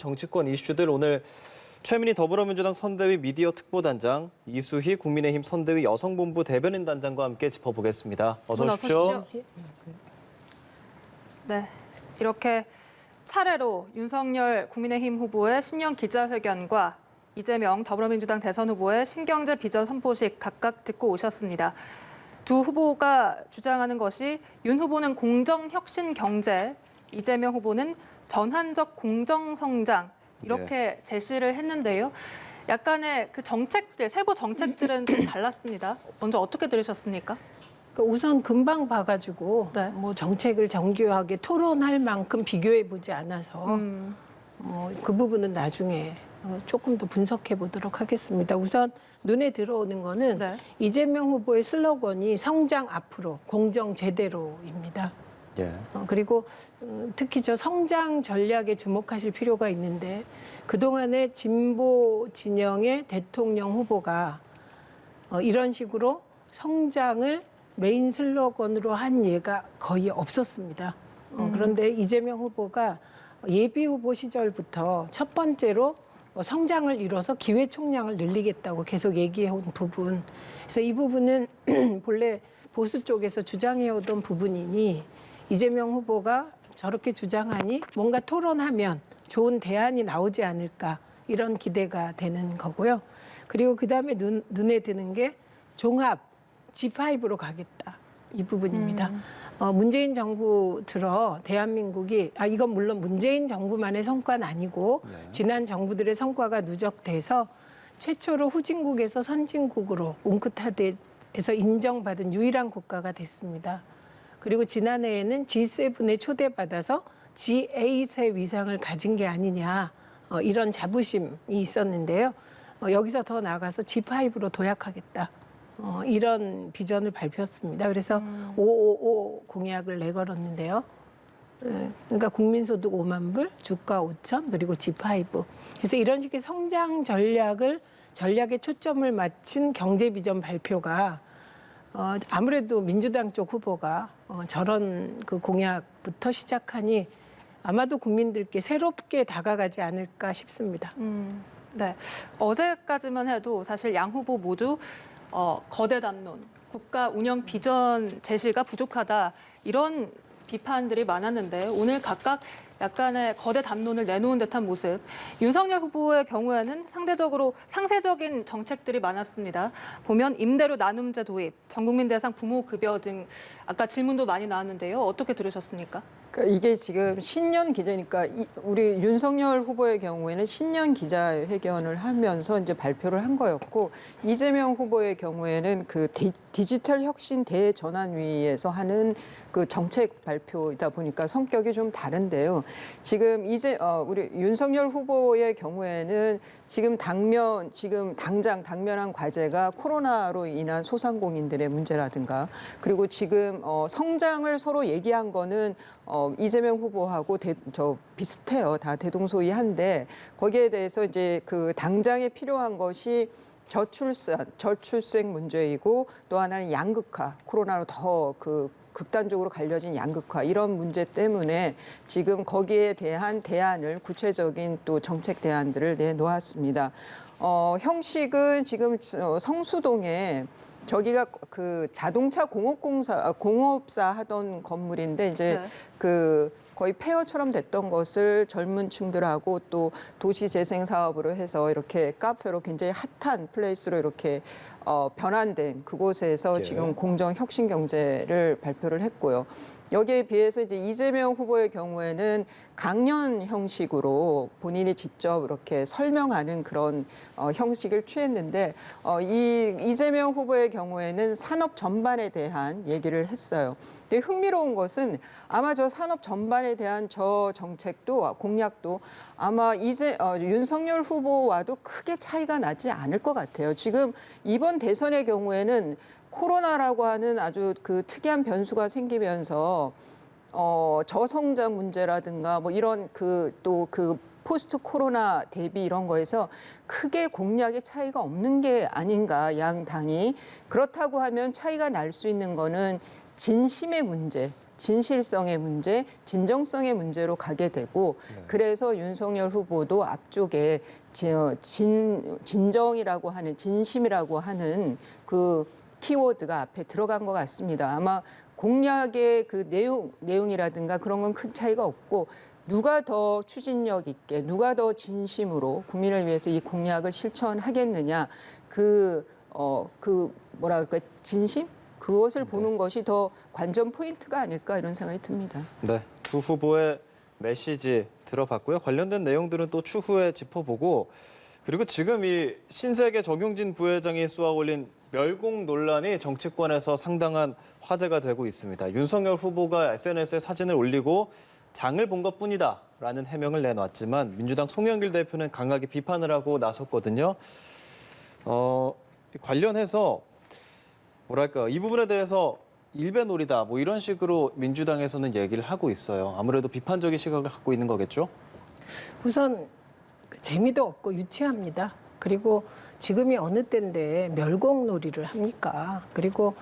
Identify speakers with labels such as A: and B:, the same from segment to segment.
A: 정치권 이슈들 오늘 최민희 더불어민주당 선대위 미디어 특보단장, 이수희 국민의힘 선대위 여성본부 대변인 단장과 함께 짚어보겠습니다. 어서 오십시오.
B: 네, 이렇게 차례로 윤석열 국민의힘 후보의 신년 기자회견과 이재명 더불어민주당 대선 후보의 신경제 비전 선포식 각각 듣고 오셨습니다. 두 후보가 주장하는 것이 윤 후보는 공정혁신 경제, 이재명 후보는 전환적 공정성장 이렇게 제시를 했는데요. 약간의 그 정책들, 세부 정책들은 좀 달랐습니다. 먼저 어떻게 들으셨습니까?
C: 우선 금방 봐가지고
B: 네.
C: 뭐 정책을 정교하게 토론할 만큼 비교해 보지 않아서 그 부분은 나중에 조금 더 분석해 보도록 하겠습니다. 우선 눈에 들어오는 거는
B: 네.
C: 이재명 후보의 슬로건이 성장 앞으로, 공정 제대로입니다.
A: 예.
C: 그리고 특히 저 성장 전략에 주목하실 필요가 있는데 그동안에 진보 진영의 대통령 후보가 이런 식으로 성장을 메인 슬로건으로 한 예가 거의 없었습니다. 그런데 이재명 후보가 예비 후보 시절부터 첫 번째로 성장을 이뤄서 기회 총량을 늘리겠다고 계속 얘기해온 부분. 그래서 이 부분은 본래 보수 쪽에서 주장해오던 부분이니 이재명 후보가 저렇게 주장하니 뭔가 토론하면 좋은 대안이 나오지 않을까 이런 기대가 되는 거고요. 그리고 그다음에 눈에 드는 게 종합 G5로 가겠다 이 부분입니다. 문재인 정부 들어 대한민국이 이건 물론 문재인 정부만의 성과는 아니고 지난 정부들의 성과가 누적돼서 최초로 후진국에서 선진국으로 웅크타드에서 인정받은 유일한 국가가 됐습니다. 그리고 지난해에는 G7에 초대받아서 G8의 위상을 가진 게 아니냐 이런 자부심이 있었는데요. 여기서 더 나아가서 G5로 도약하겠다. 이런 비전을 발표했습니다. 그래서 555 공약을 내걸었는데요. 그러니까 국민소득 5만 불, 주가 5천, 그리고 G5. 그래서 이런 식의 성장 전략에 초점을 맞춘 경제 비전 발표가 아무래도 민주당 쪽 후보가 저런 그 공약부터 시작하니 아마도 국민들께 새롭게 다가가지 않을까 싶습니다.
B: 네, 어제까지만 해도 사실 양 후보 모두 거대 담론, 국가 운영 비전 제시가 부족하다 이런 비판들이 많았는데 오늘 각각 약간의 거대 담론을 내놓은 듯한 모습. 윤석열 후보의 경우에는 상대적으로 상세적인 정책들이 많았습니다. 보면 임대료 나눔제 도입, 전국민 대상 부모급여 등 아까 질문도 많이 나왔는데요. 어떻게 들으셨습니까?
D: 그러니까 이게 지금 신년 기자니까 우리 윤석열 후보의 경우에는 신년 기자회견을 하면서 이제 발표를 한 거였고 이재명 후보의 경우에는 그 디지털 혁신 대전환위에서 하는 그 정책 발표이다 보니까 성격이 좀 다른데요. 지금 우리 윤석열 후보의 경우에는 지금 당면한 과제가 코로나로 인한 소상공인들의 문제라든가 그리고 지금 성장을 서로 얘기한 거는 이재명 후보하고 비슷해요. 다 대동소이한데 거기에 대해서 이제 그 당장에 필요한 것이 저출생 문제이고 또 하나는 양극화, 코로나로 더 극단적으로 갈려진 양극화 이런 문제 때문에 지금 거기에 대한 대안을 구체적인 또 정책 대안들을 내놓았습니다. 형식은 지금 성수동에 저기가 그 자동차 공업사 하던 건물인데 이제
B: 네.
D: 거의 폐허처럼 됐던 것을 젊은 층들하고 또 도시 재생 사업으로 해서 이렇게 카페로 굉장히 핫한 플레이스로 이렇게 변환된 그곳에서 지금 공정 혁신 경제를 발표를 했고요. 여기에 비해서 이제 이재명 후보의 경우에는 강연 형식으로 본인이 직접 이렇게 설명하는 그런 형식을 취했는데 이재명 후보의 경우에는 산업 전반에 대한 얘기를 했어요. 되게 흥미로운 것은 아마 저 산업 전반에 대한 저 정책도 공약도 아마 윤석열 후보와도 크게 차이가 나지 않을 것 같아요. 지금 이번 대선의 경우에는 코로나라고 하는 아주 그 특이한 변수가 생기면서 저성장 문제라든가 뭐 이런 포스트 코로나 대비 이런 거에서 크게 공약의 차이가 없는 게 아닌가 양 당이. 그렇다고 하면 차이가 날 수 있는 거는 진심의 문제, 진실성의 문제, 진정성의 문제로 가게 되고 그래서 윤석열 후보도 앞쪽에 진정이라고 하는 진심이라고 하는 그 키워드가 앞에 들어간 것 같습니다. 아마 공약의 그 내용이라든가 그런 건 큰 차이가 없고 누가 더 추진력 있게 누가 더 진심으로 국민을 위해서 이 공약을 실천하겠느냐 그 뭐라 그럴까 진심 그것을 보는 것이 더 관전 포인트가 아닐까 이런 생각이 듭니다.
A: 네, 두 후보의 메시지 들어봤고요. 관련된 내용들은 또 추후에 짚어보고 그리고 지금 이 신세계 정용진 부회장이 쏘아올린 멸공 논란이 정치권에서 상당한 화제가 되고 있습니다. 윤석열 후보가 SNS에 사진을 올리고 장을 본 것뿐이다라는 해명을 내놨지만 민주당 송영길 대표는 강하게 비판을 하고 나섰거든요. 관련해서 뭐랄까 이 부분에 대해서 일배놀이다 뭐 이런 식으로 민주당에서는 얘기를 하고 있어요. 아무래도 비판적인 시각을 갖고 있는 거겠죠?
C: 우선 재미도 없고 유치합니다. 그리고 지금이 어느 때인데 멸공놀이를 합니까? 그리고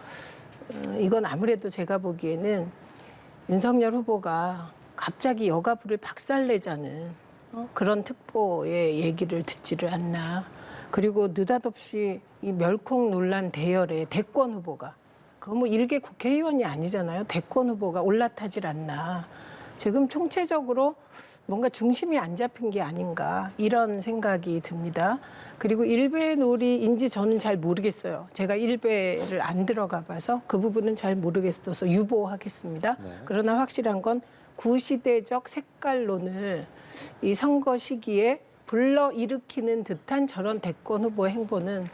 C: 이건 아무래도 제가 보기에는 윤석열 후보가 갑자기 여가부를 박살내자는 그런 특보의 얘기를 듣지를 않나. 그리고 느닷없이 이 멸공 논란 대열에 대권 후보가 그거 뭐 일개 국회의원이 아니잖아요. 대권 후보가 올라타질 않나. 지금 총체적으로 뭔가 중심이 안 잡힌 게 아닌가 이런 생각이 듭니다. 그리고 일배놀이인지 저는 잘 모르겠어요. 제가 일배를 안 들어가 봐서 그 부분은 잘 모르겠어서 유보하겠습니다.
A: 네.
C: 그러나 확실한 건 구시대적 색깔론을 이 선거 시기에 불러일으키는 듯한 저런 대권 후보의 행보는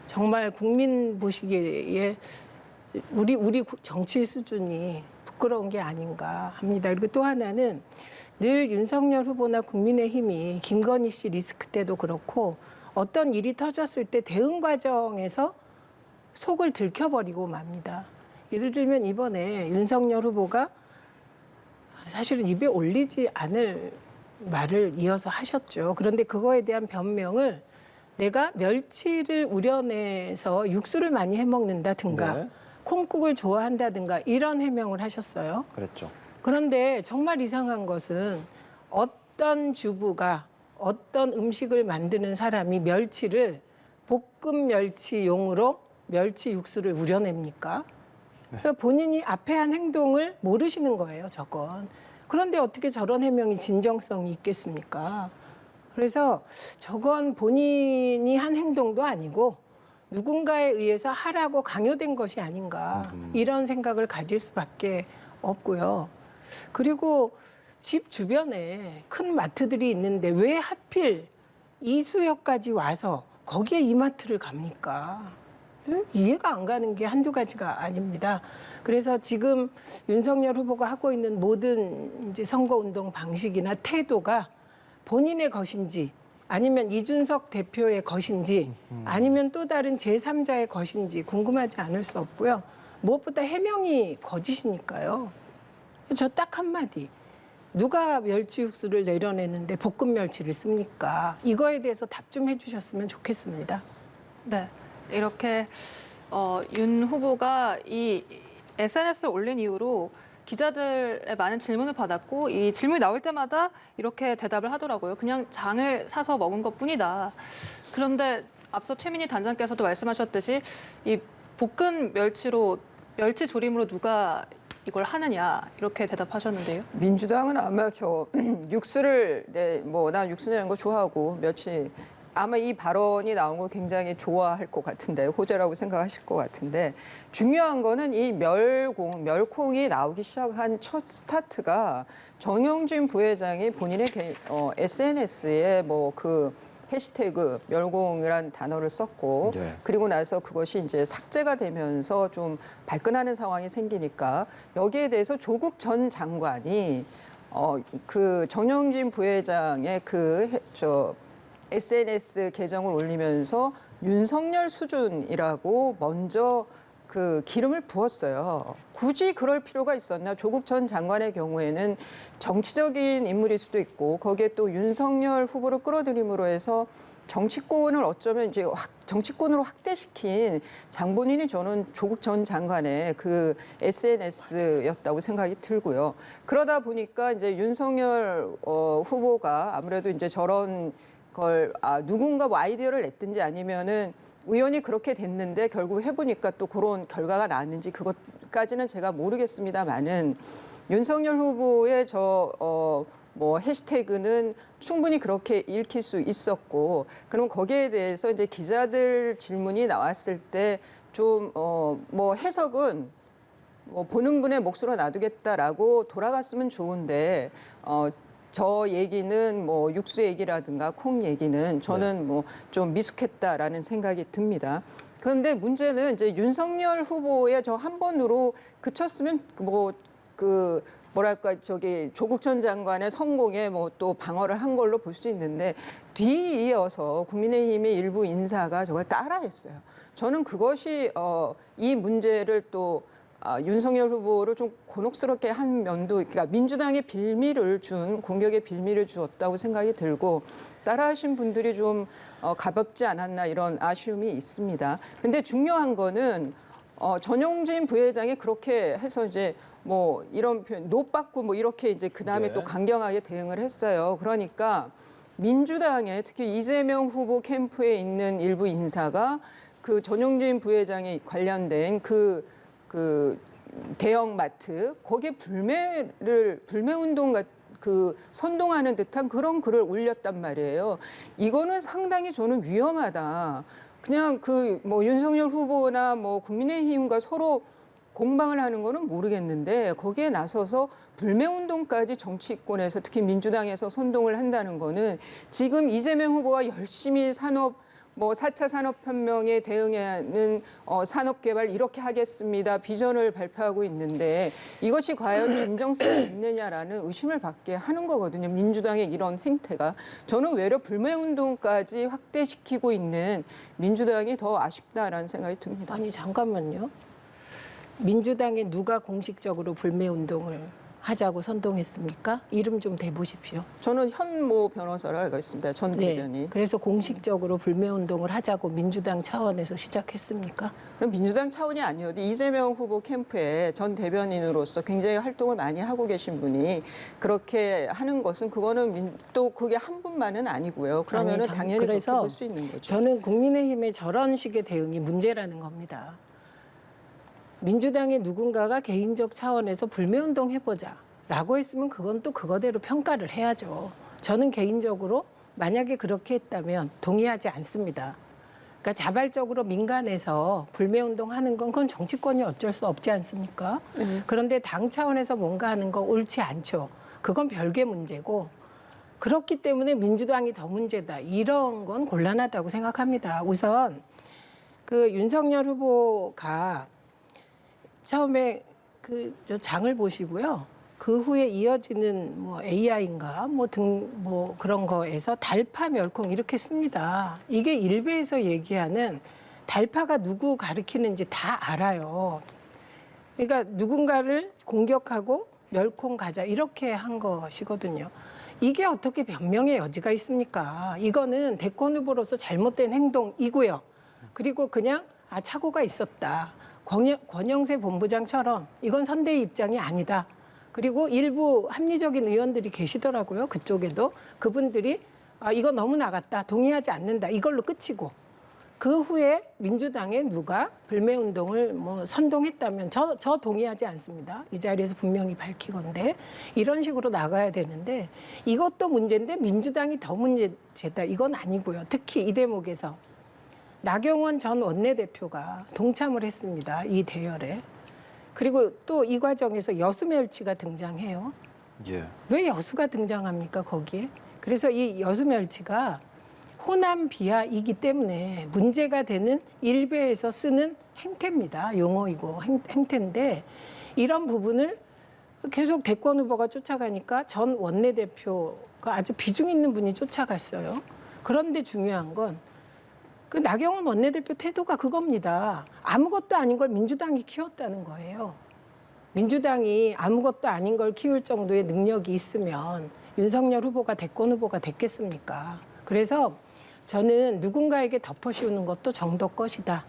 C: 정말 국민 보시기에 우리 정치 수준이 부끄러운 게 아닌가 합니다. 그리고 또 하나는 늘 윤석열 후보나 국민의힘이 김건희 씨 리스크 때도 그렇고 어떤 일이 터졌을 때 대응 과정에서 속을 들켜버리고 맙니다. 예를 들면 이번에 윤석열 후보가 사실은 입에 올리지 않을 말을 이어서 하셨죠. 그런데 그거에 대한 변명을 내가 멸치를 우려내서 육수를 많이 해먹는다든가
A: 네.
C: 콩국을 좋아한다든가 이런 해명을 하셨어요.
A: 그랬죠.
C: 그런데 정말 이상한 것은 어떤 주부가 어떤 음식을 만드는 사람이 멸치를 볶음 멸치용으로 멸치 육수를 우려냅니까? 그러니까 본인이 앞에 한 행동을 모르시는 거예요, 저건. 그런데 어떻게 저런 해명이 진정성이 있겠습니까? 그래서 저건 본인이 한 행동도 아니고 누군가에 의해서 하라고 강요된 것이 아닌가 이런 생각을 가질 수밖에 없고요. 그리고 집 주변에 큰 마트들이 있는데 왜 하필 이수역까지 와서 거기에 이마트를 갑니까? 이해가 안 가는 게 한두 가지가 아닙니다. 그래서 지금 윤석열 후보가 하고 있는 모든 이제 선거운동 방식이나 태도가 본인의 것인지 아니면 이준석 대표의 것인지 아니면 또 다른 제3자의 것인지 궁금하지 않을 수 없고요. 무엇보다 해명이 거짓이니까요. 저 딱 한마디. 누가 멸치 육수를 내려내는데 볶음 멸치를 씁니까? 이거에 대해서 답 좀 해주셨으면 좋겠습니다.
B: 네, 이렇게 윤 후보가 이 SNS를 올린 이후로 기자들의 많은 질문을 받았고 이 질문이 나올 때마다 이렇게 대답을 하더라고요. 그냥 장을 사서 먹은 것뿐이다. 그런데 앞서 최민희 단장께서도 말씀하셨듯이 이 볶은 멸치로 멸치 조림으로 누가 이걸 하느냐 이렇게 대답하셨는데요.
D: 민주당은 아마 저 육수를 나 육수 내는 거 좋아하고 멸치 아마 이 발언이 나온 거 굉장히 좋아할 것 같은데 호재라고 생각하실 것 같은데 중요한 거는 이 멸콩이 나오기 시작한 첫 스타트가 정용진 부회장이 본인의 SNS에 뭐 그 해시태그 멸공이란 단어를 썼고
A: 네.
D: 그리고 나서 그것이 이제 삭제가 되면서 좀 발끈하는 상황이 생기니까 여기에 대해서 조국 전 장관이 그 정용진 부회장의 SNS 계정을 올리면서 윤석열 수준이라고 먼저 그 기름을 부었어요. 굳이 그럴 필요가 있었나? 조국 전 장관의 경우에는 정치적인 인물일 수도 있고 거기에 또 윤석열 후보를 끌어들임으로 해서 정치권을 어쩌면 이제 정치권으로 확대시킨 장본인이 저는 조국 전 장관의 그 SNS였다고 생각이 들고요. 그러다 보니까 이제 윤석열 후보가 아무래도 이제 저런 걸 누군가 뭐 아이디어를 냈든지 아니면은 우연히 그렇게 됐는데 결국 해보니까 또 그런 결과가 나왔는지 그것까지는 제가 모르겠습니다만은 윤석열 후보의 뭐 해시태그는 충분히 그렇게 읽힐 수 있었고 그럼 거기에 대해서 이제 기자들 질문이 나왔을 때 좀 뭐 해석은 뭐 보는 분의 몫으로 놔두겠다라고 돌아갔으면 좋은데 저 얘기는 뭐 육수 얘기라든가 콩 얘기는 저는 뭐 좀 미숙했다라는 생각이 듭니다. 그런데 문제는 이제 윤석열 후보의 저 한 번으로 그쳤으면 뭐랄까 조국 전 장관의 성공에 뭐 또 방어를 한 걸로 볼 수 있는데 뒤이어서 국민의힘의 일부 인사가 저걸 따라했어요. 저는 그것이 이 문제를 또 윤석열 후보를 좀 곤혹스럽게 한 면도, 그러니까 민주당의 공격의 빌미를 주었다고 생각이 들고 따라하신 분들이 좀 가볍지 않았나 이런 아쉬움이 있습니다. 근데 중요한 거는 전용진 부회장이 그렇게 해서 이제 뭐 이런 표현, 노받고 뭐 이렇게 이제 그 다음에
A: 네.
D: 또 강경하게 대응을 했어요. 그러니까 민주당에 특히 이재명 후보 캠프에 있는 일부 인사가 그 전용진 부회장에 관련된 그 대형마트 거기에 불매운동 선동하는 듯한 그런 글을 올렸단 말이에요. 이거는 상당히 저는 위험하다. 그냥 뭐 윤석열 후보나 뭐 국민의힘과 서로 공방을 하는 거는 모르겠는데 거기에 나서서 불매운동까지 정치권에서 특히 민주당에서 선동을 한다는 거는 지금 이재명 후보가 열심히 4차 산업혁명에 대응하는 산업개발 이렇게 하겠습니다. 비전을 발표하고 있는데 이것이 과연 진정성이 있느냐라는 의심을 받게 하는 거거든요. 민주당의 이런 행태가. 저는 외려 불매운동까지 확대시키고 있는 민주당이 더 아쉽다라는 생각이 듭니다.
C: 아니 잠깐만요. 민주당에 누가 공식적으로 불매운동을 하자고 선동했습니까? 이름 좀 대보십시오.
D: 저는 현모 변호사를 알고 있습니다. 전 대변인.
C: 네, 그래서 공식적으로 불매운동을 하자고 민주당 차원에서 시작했습니까?
D: 그럼 민주당 차원이 아니어도 이재명 후보 캠프에 전 대변인으로서 굉장히 활동을 많이 하고 계신 분이 그렇게 하는 것은 그거는 또 그게 한 분만은 아니고요. 그러면은 당연히 그렇게
C: 그래서
D: 볼 수 있는 거죠.
C: 저는 국민의힘의 저런 식의 대응이 문제라는 겁니다. 민주당의 누군가가 개인적 차원에서 불매운동 해보자라고 했으면 그건 또 그거대로 평가를 해야죠. 저는 개인적으로 만약에 그렇게 했다면 동의하지 않습니다. 그러니까 자발적으로 민간에서 불매운동 하는 건 그건 정치권이 어쩔 수 없지 않습니까? 그런데 당 차원에서 뭔가 하는 거 옳지 않죠. 그건 별개 문제고 그렇기 때문에 민주당이 더 문제다. 이런 건 곤란하다고 생각합니다. 우선 그 윤석열 후보가 처음에 저 장을 보시고요. 그 후에 이어지는 뭐 AI인가 뭐 그런 거에서 달파 멸콩 이렇게 씁니다. 이게 일베에서 얘기하는 달파가 누구 가리키는지 다 알아요. 그러니까 누군가를 공격하고 멸콩 가자 이렇게 한 것이거든요. 이게 어떻게 변명의 여지가 있습니까? 이거는 대권 후보로서 잘못된 행동이고요. 그리고 그냥 착오가 있었다. 권영세 본부장처럼 이건 선대의 입장이 아니다. 그리고 일부 합리적인 의원들이 계시더라고요. 그쪽에도. 그분들이 이거 너무 나갔다. 동의하지 않는다. 이걸로 끝이고. 그 후에 민주당에 누가 불매운동을 뭐 선동했다면 저 동의하지 않습니다. 이 자리에서 분명히 밝히건데 이런 식으로 나가야 되는데 이것도 문제인데 민주당이 더 문제다. 이건 아니고요. 특히 이 대목에서. 나경원 전 원내대표가 동참을 했습니다. 이 대열에. 그리고 또 이 과정에서 여수멸치가 등장해요.
A: 예.
C: 왜 여수가 등장합니까, 거기에? 그래서 이 여수멸치가 호남 비하이기 때문에 문제가 되는 일베에서 쓰는 행태입니다. 용어이고 행태인데 이런 부분을 계속 대권 후보가 쫓아가니까 전 원내대표가 아주 비중 있는 분이 쫓아갔어요. 그런데 중요한 건 그 나경원 원내대표 태도가 그겁니다. 아무것도 아닌 걸 민주당이 키웠다는 거예요. 민주당이 아무것도 아닌 걸 키울 정도의 능력이 있으면 윤석열 후보가 대권 후보가 됐겠습니까? 그래서 저는 누군가에게 덮어씌우는 것도 정도 것이다.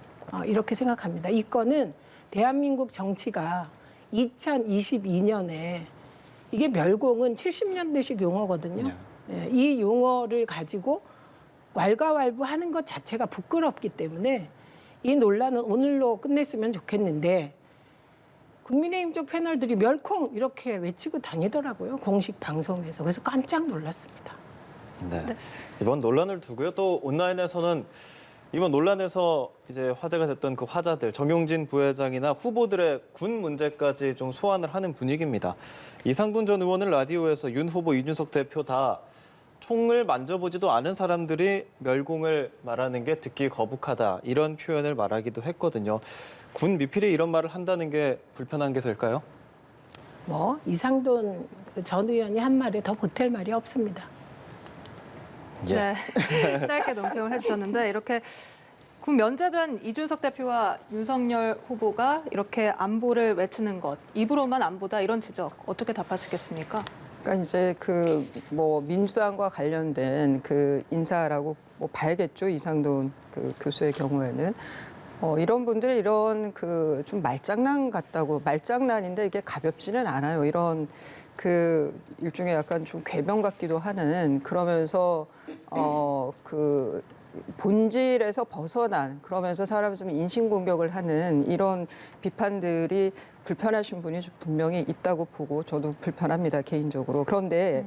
C: 이렇게 생각합니다. 이 건은 대한민국 정치가 2022년에 이게 멸공은 70년대식 용어거든요. 예, 이 용어를 가지고 왈가왈부하는 것 자체가 부끄럽기 때문에 이 논란은 오늘로 끝냈으면 좋겠는데 국민의힘 쪽 패널들이 멸콩 이렇게 외치고 다니더라고요. 공식 방송에서. 그래서 깜짝 놀랐습니다.
A: 네. 이번 논란을 두고요. 또 온라인에서는 이번 논란에서 이제 화제가 됐던 그 화자들, 정용진 부회장이나 후보들의 군 문제까지 좀 소환을 하는 분위기입니다. 이상돈 전 의원은 라디오에서 윤 후보, 이준석 대표 다 총을 만져보지도 않은 사람들이 멸공을 말하는 게 듣기 거북하다 이런 표현을 말하기도 했거든요. 군 미필이 이런 말을 한다는 게 불편한 게 될까요?
C: 뭐 이상돈 전 의원이 한 말에 더 보탤 말이 없습니다.
A: 예.
B: 네, 짧게 논평을 해주셨는데 이렇게 군 면제된 이준석 대표와 윤석열 후보가 이렇게 안보를 외치는 것, 입으로만 안보다 이런 지적 어떻게 답하시겠습니까?
D: 그러니까 이제 그 뭐 민주당과 관련된 그 인사라고 뭐 봐야겠죠. 이상돈 그 교수의 경우에는 이런 분들이 이런 그 좀 말장난 같다고 말장난인데 이게 가볍지는 않아요. 이런 그 일종의 약간 좀 궤변 같기도 하는 그러면서 그 본질에서 벗어난 그러면서 사람을 좀 인신공격을 하는 이런 비판들이 불편하신 분이 분명히 있다고 보고 저도 불편합니다 개인적으로. 그런데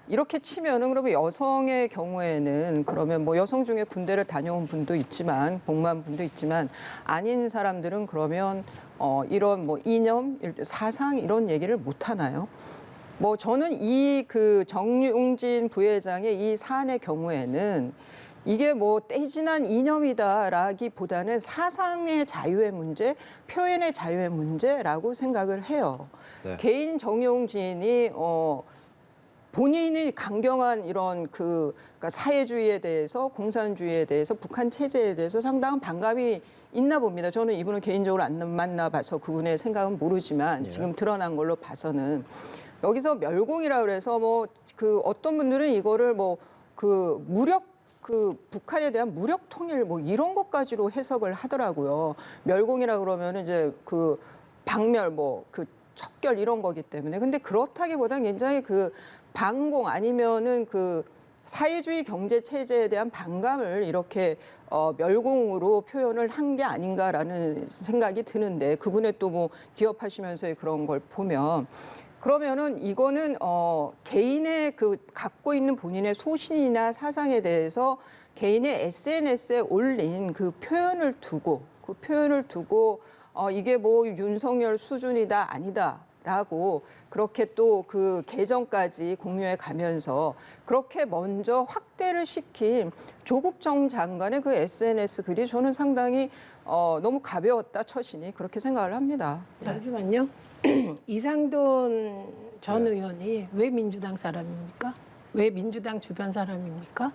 D: 이렇게 치면은 그러면 여성의 경우에는 그러면 뭐 여성 중에 군대를 다녀온 분도 있지만 복무한 분도 있지만 아닌 사람들은 그러면 이런 뭐 이념, 사상 이런 얘기를 못 하나요? 뭐 저는 이 그 정용진 부회장의 이 사안의 경우에는 이게 뭐 떼지난 이념이다라기보다는 사상의 자유의 문제, 표현의 자유의 문제라고 생각을 해요.
A: 네.
D: 개인 정용진이 본인이 강경한 이런 그러니까 사회주의에 대해서 공산주의에 대해서 북한 체제에 대해서 상당한 반감이 있나 봅니다. 저는 이분을 개인적으로 안 만나봐서 그분의 생각은 모르지만
A: 예.
D: 지금 드러난 걸로 봐서는 여기서 멸공이라 그래서 뭐 그 어떤 분들은 이거를 뭐 그 무력 그 북한에 대한 무력 통일 뭐 이런 것까지로 해석을 하더라고요. 멸공이라 그러면 이제 그 박멸 뭐 그 척결 이런 거기 때문에 근데 그렇다기보다는 굉장히 그 반공 아니면은 그 사회주의 경제 체제에 대한 반감을 이렇게 멸공으로 표현을 한 게 아닌가라는 생각이 드는데 그분의 또 뭐 기업하시면서의 그런 걸 보면 그러면은 이거는 개인의 그 갖고 있는 본인의 소신이나 사상에 대해서 개인의 SNS에 올린 그 표현을 두고 이게 뭐 윤석열 수준이다 아니다라고 그렇게 또 그 계정까지 공유해 가면서 그렇게 먼저 확대를 시킨 조국 전 장관의 그 SNS 글이 저는 상당히 너무 가벼웠다 처신이 그렇게 생각을 합니다.
C: 잠시만요. 이상돈 전 의원이 왜 민주당 사람입니까? 왜 민주당 주변 사람입니까?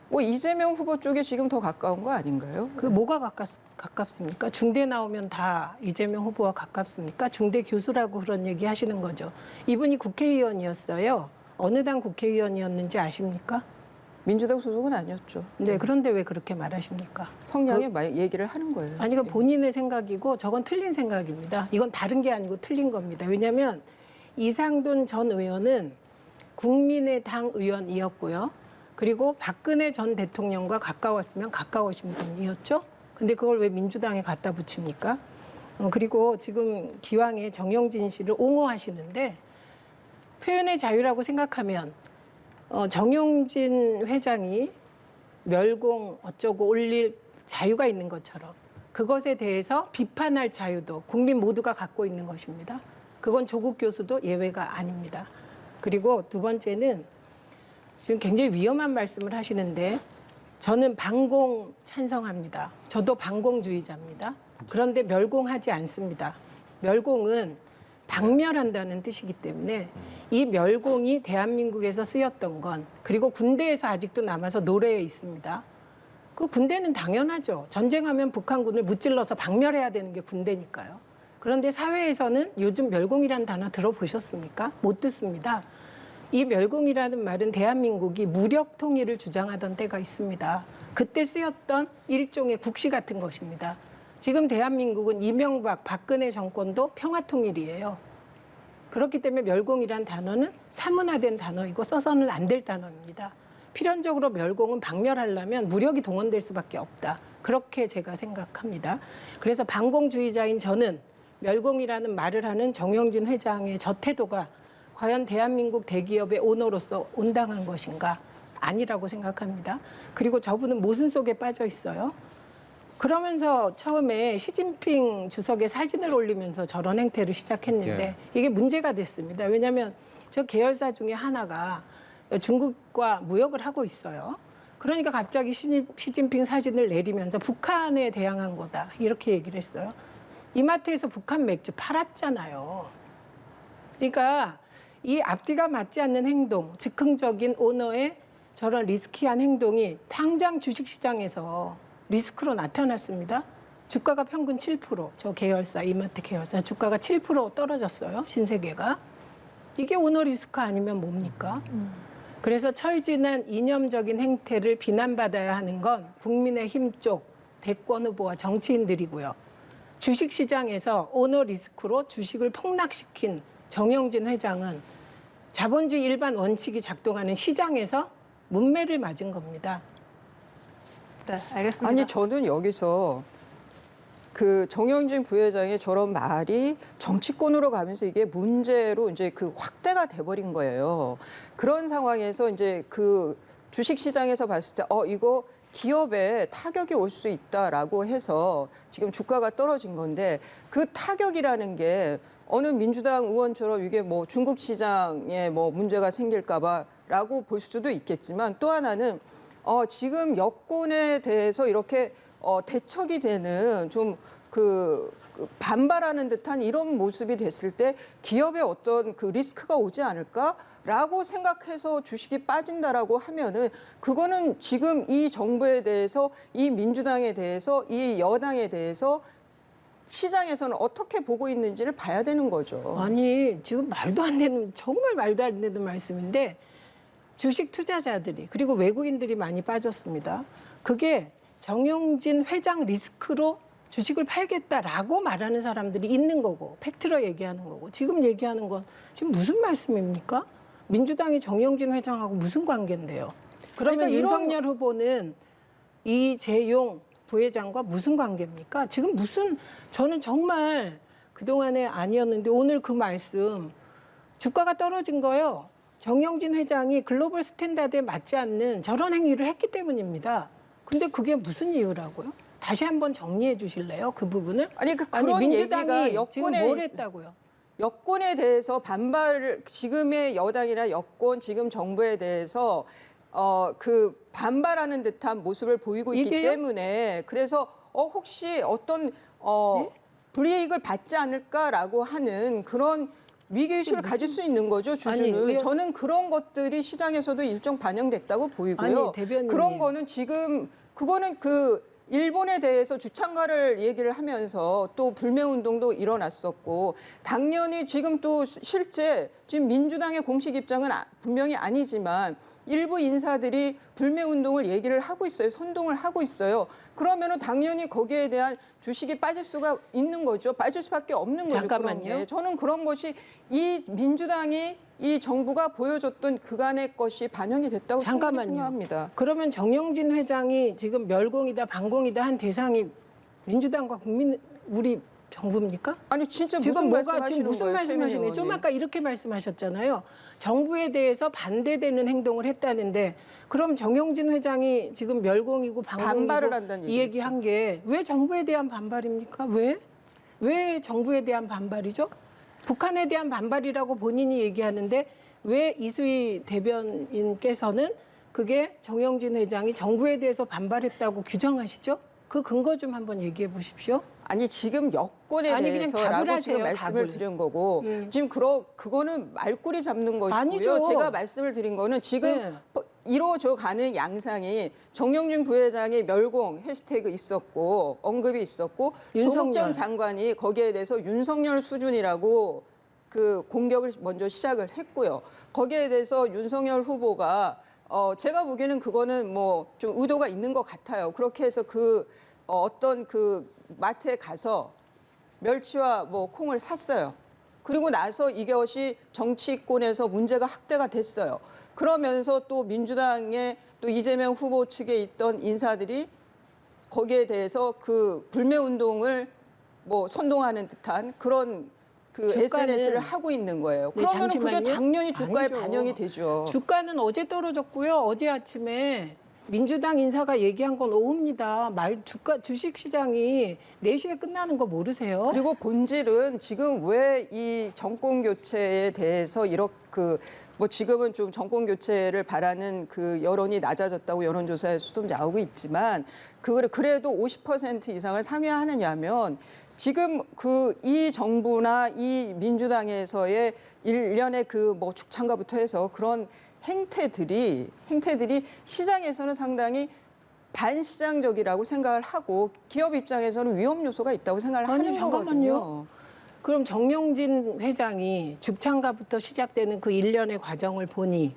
D: 뭐 이재명 후보 쪽에 지금 더 가까운 거 아닌가요?
C: 그 뭐가 가깝습니까? 중대 나오면 다 이재명 후보와 가깝습니까? 중대 교수라고 그런 얘기 하시는 거죠. 이분이 국회의원이었어요. 어느 당 국회의원이었는지 아십니까?
D: 민주당 소속은 아니었죠.
C: 네, 그런데 왜 그렇게 말하십니까?
D: 성향의 얘기를 하는 거예요.
C: 아니, 이건 본인의 생각이고 저건 틀린 생각입니다. 이건 다른 게 아니고 틀린 겁니다. 왜냐하면 이상돈 전 의원은 국민의당 의원이었고요. 그리고 박근혜 전 대통령과 가까웠으면 가까우신 분이었죠. 근데 그걸 왜 민주당에 갖다 붙입니까? 그리고 지금 기왕에 정용진 씨를 옹호하시는데 표현의 자유라고 생각하면 정용진 회장이 멸공 어쩌고 올릴 자유가 있는 것처럼 그것에 대해서 비판할 자유도 국민 모두가 갖고 있는 것입니다. 그건 조국 교수도 예외가 아닙니다. 그리고 두 번째는 지금 굉장히 위험한 말씀을 하시는데 저는 반공 찬성합니다. 저도 반공주의자입니다. 그런데 멸공하지 않습니다. 멸공은 박멸한다는 뜻이기 때문에 이 멸공이 대한민국에서 쓰였던 건 그리고 군대에서 아직도 남아서 노래에 있습니다. 그 군대는 당연하죠. 전쟁하면 북한군을 무찔러서 박멸해야 되는 게 군대니까요. 그런데 사회에서는 요즘 멸공이라는 단어 들어보셨습니까? 못 듣습니다. 이 멸공이라는 말은 대한민국이 무력 통일을 주장하던 때가 있습니다. 그때 쓰였던 일종의 국시 같은 것입니다. 지금 대한민국은 이명박, 박근혜 정권도 평화통일이에요. 그렇기 때문에 멸공이라는 단어는 사문화된 단어이고 써서는 안 될 단어입니다. 필연적으로 멸공은 박멸하려면 무력이 동원될 수밖에 없다. 그렇게 제가 생각합니다. 그래서 반공주의자인 저는 멸공이라는 말을 하는 정영진 회장의 저 태도가 과연 대한민국 대기업의 오너로서 온당한 것인가? 아니라고 생각합니다. 그리고 저분은 모순 속에 빠져 있어요. 그러면서 처음에 시진핑 주석의 사진을 올리면서 저런 행태를 시작했는데 이게 문제가 됐습니다. 왜냐하면 저 계열사 중에 하나가 중국과 무역을 하고 있어요. 그러니까 갑자기 시진핑 사진을 내리면서 북한에 대항한 거다. 이렇게 얘기를 했어요. 이마트에서 북한 맥주 팔았잖아요. 그러니까 이 앞뒤가 맞지 않는 행동, 즉흥적인 오너의 저런 리스키한 행동이 당장 주식시장에서 리스크로 나타났습니다. 주가가 평균 7%, 저 계열사, 이마트 계열사 주가가 7% 떨어졌어요. 신세계가. 이게 오너 리스크 아니면 뭡니까? 그래서 철진한 이념적인 행태를 비난받아야 하는 건 국민의힘 쪽 대권 후보와 정치인들이고요. 주식시장에서 오너 리스크로 주식을 폭락시킨 정영진 회장은 자본주의 일반 원칙이 작동하는 시장에서 문매를 맞은 겁니다.
B: 네, 알겠습니다.
D: 아니 저는 여기서 그 정영진 부회장의 저런 말이 정치권으로 가면서 이게 문제로 이제 그 확대가 돼버린 거예요. 그런 상황에서 이제 그 주식시장에서 봤을 때 이거 기업에 타격이 올 수 있다라고 해서 지금 주가가 떨어진 건데 그 타격이라는 게 어느 민주당 의원처럼 이게 뭐 중국 시장에 뭐 문제가 생길까봐라고 볼 수도 있겠지만 또 하나는 지금 여권에 대해서 이렇게 대척이 되는 좀 그 반발하는 듯한 이런 모습이 됐을 때 기업에 어떤 그 리스크가 오지 않을까라고 생각해서 주식이 빠진다라고 하면은 그거는 지금 이 정부에 대해서 이 민주당에 대해서 이 여당에 대해서 시장에서는 어떻게 보고 있는지를 봐야 되는 거죠.
C: 아니 지금 말도 안 되는 정말 말도 안 되는 말씀인데 주식 투자자들이 그리고 외국인들이 많이 빠졌습니다. 그게 정영진 회장 리스크로 주식을 팔겠다라고 말하는 사람들이 있는 거고 팩트로 얘기하는 거고 지금 얘기하는 건 지금 무슨 말씀입니까? 민주당이 정영진 회장하고 무슨 관계인데요? 그러면
D: 그러니까
C: 윤석열 후보는 이재용 부회장과 무슨 관계입니까? 지금 무슨 저는 정말 그동안에 아니었는데 오늘 그 말씀 주가가 떨어진 거요. 정영진 회장이 글로벌 스탠다드에 맞지 않는 저런 행위를 했기 때문입니다. 근데 그게 무슨 이유라고요? 다시 한번 정리해 주실래요? 그 부분을?
D: 아니 그런
C: 민주당이
D: 얘기가
C: 지금 뭘 했다고요?
D: 여권에 대해서 반발을 지금의 여당이나 여권 지금 정부에 대해서 그 반발하는 듯한 모습을 보이고 있기
C: 이게요?
D: 때문에 그래서 혹시 어떤
C: 네?
D: 불이익을 받지 않을까라고 하는 그런 위기의식을 가질 수 있는 거죠, 주주는.
C: 아니,
D: 저는 그런 것들이 시장에서도 일정 반영됐다고 보이고요.
C: 아니, 대변인님.
D: 그런 거는 지금 그거는 그 일본에 대해서 주창가를 얘기를 하면서 또 불매운동도 일어났었고 당연히 지금 또 실제 지금 민주당의 공식 입장은 분명히 아니지만 일부 인사들이 불매운동을 얘기를 하고 있어요. 선동을 하고 있어요. 그러면은 당연히 거기에 대한 주식이 빠질 수가 있는 거죠. 빠질 수밖에 없는 거죠.
C: 잠깐만요.
D: 그런 게. 저는 그런 것이 이 민주당이 이 정부가 보여줬던 그간의 것이 반영이 됐다고 충분히
C: 잠깐만요.
D: 생각합니다.
C: 그러면 정영진 회장이 지금 멸공이다 반공이다 한 대상이 민주당과 우리 정부입니까?
D: 아니 진짜
C: 지금
D: 무슨
C: 뭐가 지금 무슨 말씀하시는 거예요? 좀 아까 이렇게 말씀하셨잖아요. 정부에 대해서 반대되는 행동을 했다는데 그럼 정영진 회장이 지금 멸공이고
D: 반발을
C: 반공이고
D: 한다는
C: 이 얘기한 게 왜 정부에 대한 반발입니까? 왜 정부에 대한 반발이죠? 북한에 대한 반발이라고 본인이 얘기하는데 왜 이수희 대변인께서는 그게 정영진 회장이 정부에 대해서 반발했다고 규정하시죠? 그 근거 좀 한번 얘기해 보십시오.
D: 아니 지금 여권에
C: 아니, 그냥 답을
D: 대해서라고
C: 하세요,
D: 지금 말씀을
C: 답을.
D: 드린 거고 지금 그거는 말꼬리 잡는 것이고요.
C: 아니죠.
D: 제가 말씀을 드린 거는 지금
C: 네.
D: 이루어져 가는 양상이 정영진 부회장의 멸공 해시태그 있었고 언급이 있었고 조국 전
C: 윤석열.
D: 장관이 거기에 대해서 윤석열 수준이라고 그 공격을 먼저 시작을 했고요. 거기에 대해서 윤석열 후보가 제가 보기에는 그거는 뭐 좀 의도가 있는 것 같아요. 그렇게 해서 어떤 그 마트에 가서 멸치와 뭐 콩을 샀어요. 그리고 나서 이것이 정치권에서 문제가 확대가 됐어요. 그러면서 또 민주당의 또 이재명 후보 측에 있던 인사들이 거기에 대해서 그 불매 운동을 뭐 선동하는 듯한 그런 그
C: 주가는-
D: SNS를 하고 있는 거예요.
C: 네,
D: 그러면 그게
C: 잠시만요.
D: 당연히 주가에
C: 아니죠.
D: 반영이 되죠.
C: 주가는 어제 떨어졌고요. 어제 아침에 민주당 인사가 얘기한 건 오후입니다. 주식 시장이 4시에 끝나는 거 모르세요?
D: 그리고 본질은 지금 왜 이 정권 교체에 대해서 이렇게 뭐 지금은 좀 정권 교체를 바라는 그 여론이 낮아졌다고 여론조사에서도 나오고 있지만 그래도 50% 이상을 상회하느냐면 지금 이 정부나 이 민주당에서의 일련의 그 뭐 죽창가부터 해서 그런 행태들이 시장에서는 상당히 반시장적이라고 생각을 하고 기업 입장에서는 위험 요소가 있다고 생각을
C: 아니,
D: 하는
C: 잠깐만요.
D: 거거든요.
C: 그럼 정영진 회장이 죽창가부터 시작되는 그 일련의 과정을 보니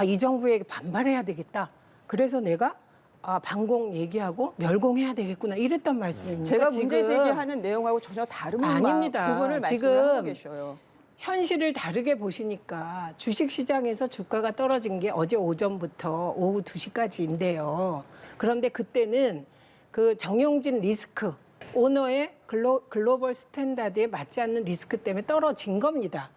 C: 이 정부에게 반발해야 되겠다. 그래서 내가 반공 얘기하고 멸공해야 되겠구나 이랬단 말씀입니까?
D: 제가 문제
C: 지금
D: 제기하는 내용하고 전혀 다른
C: 아닙니다.
D: 부분을 말씀을
C: 지금
D: 하고 계셔요.
C: 현실을 다르게 보시니까 주식시장에서 주가가 떨어진 게 어제 오전부터 오후 2시까지인데요. 그런데 그때는 그 정용진 리스크, 오너의 글로벌 스탠다드에 맞지 않는 리스크 때문에 떨어진 겁니다.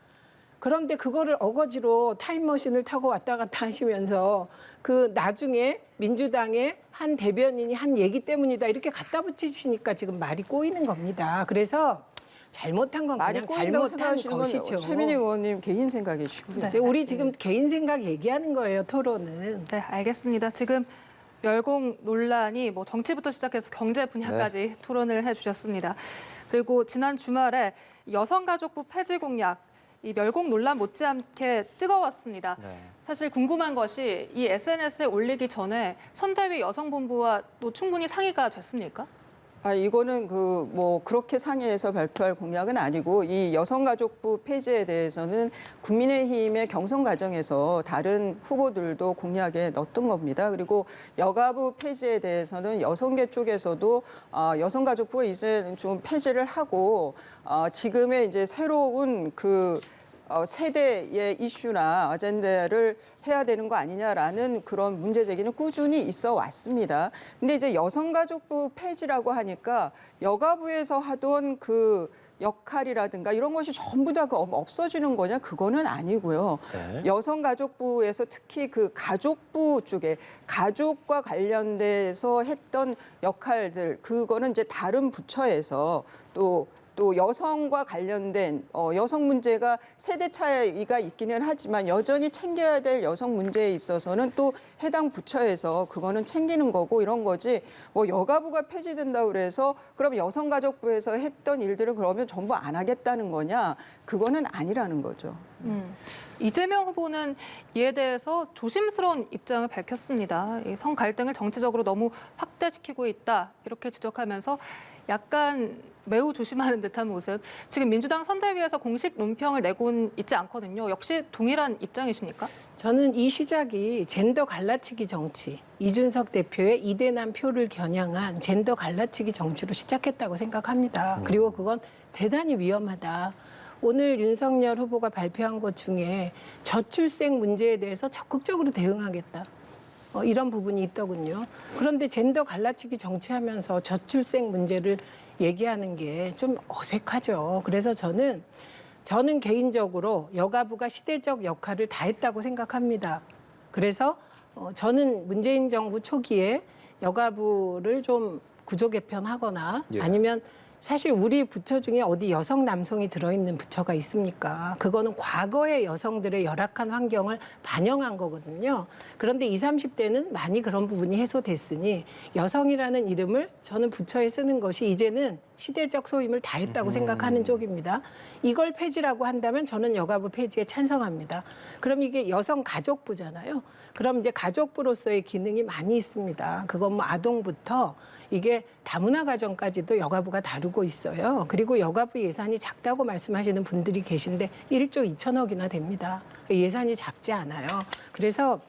C: 그런데 그거를 어거지로 타임머신을 타고 왔다 갔다 하시면서 그 나중에 민주당의 한 대변인이 한 얘기 때문이다 이렇게 갖다 붙이시니까 지금 말이 꼬이는 겁니다. 그래서 잘못한 건
D: 말이
C: 그냥
D: 꼬인다고
C: 잘못한
D: 생각하시는
C: 것이죠.
D: 건 최민희 의원님 개인 생각이시고요.
B: 네.
C: 우리 지금 개인 생각 얘기하는 거예요, 토론은.
B: 네, 알겠습니다. 지금 멸공 논란이 뭐 정치부터 시작해서 경제 분야까지 토론을 해주셨습니다. 그리고 지난 주말에 여성가족부 폐지 공약, 이 멸공 논란 못지않게 뜨거웠습니다.
A: 네.
B: 사실 궁금한 것이 이 SNS에 올리기 전에 선대위 여성본부와 또 충분히 상의가 됐습니까?
D: 이거는 뭐 그렇게 상의해서 발표할 공약은 아니고 이 여성가족부 폐지에 대해서는 국민의힘의 경선 과정에서 다른 후보들도 공약에 넣었던 겁니다. 그리고 여가부 폐지에 대해서는 여성계 쪽에서도 여성가족부가 이제 좀 폐지를 하고 지금의 이제 새로운 세대의 이슈나 아젠다를 해야 되는 거 아니냐라는 그런 문제 제기는 꾸준히 있어 왔습니다. 근데 이제 여성가족부 폐지라고 하니까 여가부에서 하던 그 역할이라든가 이런 것이 전부 다 없어지는 거냐? 그거는 아니고요.
A: 네.
D: 여성가족부에서 특히 그 가족부 쪽에 가족과 관련돼서 했던 역할들 그거는 이제 다른 부처에서 또 여성과 관련된 여성 문제가 세대 차이가 있기는 하지만 여전히 챙겨야 될 여성 문제에 있어서는 또 해당 부처에서 그거는 챙기는 거고 이런 거지 뭐 여가부가 폐지된다고 그래서 그럼 여성가족부에서 했던 일들은 그러면 전부 안 하겠다는 거냐? 그거는 아니라는 거죠.
B: 이재명 후보는 이에 대해서 조심스러운 입장을 밝혔습니다. 이 성 갈등을 정치적으로 너무 확대시키고 있다 이렇게 지적하면서 약간 매우 조심하는 듯한 모습. 지금 민주당 선대위에서 공식 논평을 내고는 있지 않거든요. 역시 동일한 입장이십니까?
C: 저는 이 시작이 젠더 갈라치기 정치, 이준석 대표의 이대남 표를 겨냥한 젠더 갈라치기 정치로 시작했다고 생각합니다. 그리고 그건 대단히 위험하다. 오늘 윤석열 후보가 발표한 것 중에 저출생 문제에 대해서 적극적으로 대응하겠다. 이런 부분이 있더군요. 그런데 젠더 갈라치기 정치하면서 저출생 문제를 얘기하는 게 좀 어색하죠. 그래서 저는 개인적으로 여가부가 시대적 역할을 다했다고 생각합니다. 그래서 저는 문재인 정부 초기에 여가부를 좀 구조 개편하거나
A: 예.
C: 아니면 사실 우리 부처 중에 어디 여성 남성이 들어있는 부처가 있습니까? 그거는 과거의 여성들의 열악한 환경을 반영한 거거든요. 그런데 20, 30대는 많이 그런 부분이 해소됐으니 여성이라는 이름을 저는 부처에 쓰는 것이 이제는 시대적 소임을 다했다고 생각하는 쪽입니다. 이걸 폐지라고 한다면 저는 여가부 폐지에 찬성합니다. 그럼 이게 여성가족부잖아요. 그럼 이제 가족부로서의 기능이 많이 있습니다. 그건 뭐 아동부터 이게 다문화 가정까지도 여가부가 다루고 있어요. 그리고 여가부 예산이 작다고 말씀하시는 분들이 계신데 1조 2천억이나 됩니다. 예산이 작지 않아요. 그래서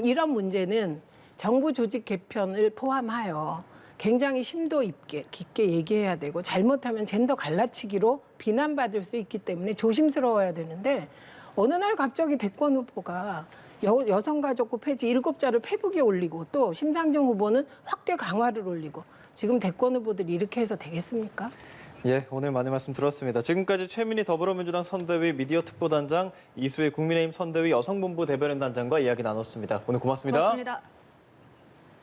C: 이런 문제는 정부 조직 개편을 포함하여 굉장히 심도 깊게 얘기해야 되고 잘못하면 젠더 갈라치기로 비난받을 수 있기 때문에 조심스러워야 되는데 어느 날 갑자기 대권 후보가 여성가족부 폐지 7자를 페북에 올리고 또 심상정 후보는 확대 강화를 올리고 지금 대권 후보들이 이렇게 해서 되겠습니까?
A: 예, 오늘 많은 말씀 들었습니다. 지금까지 최민희 더불어민주당 선대위 미디어 특보단장, 이수혜 국민의힘 선대위 여성본부 대변인 단장과 이야기 나눴습니다. 오늘 고맙습니다.
B: 고맙습니다.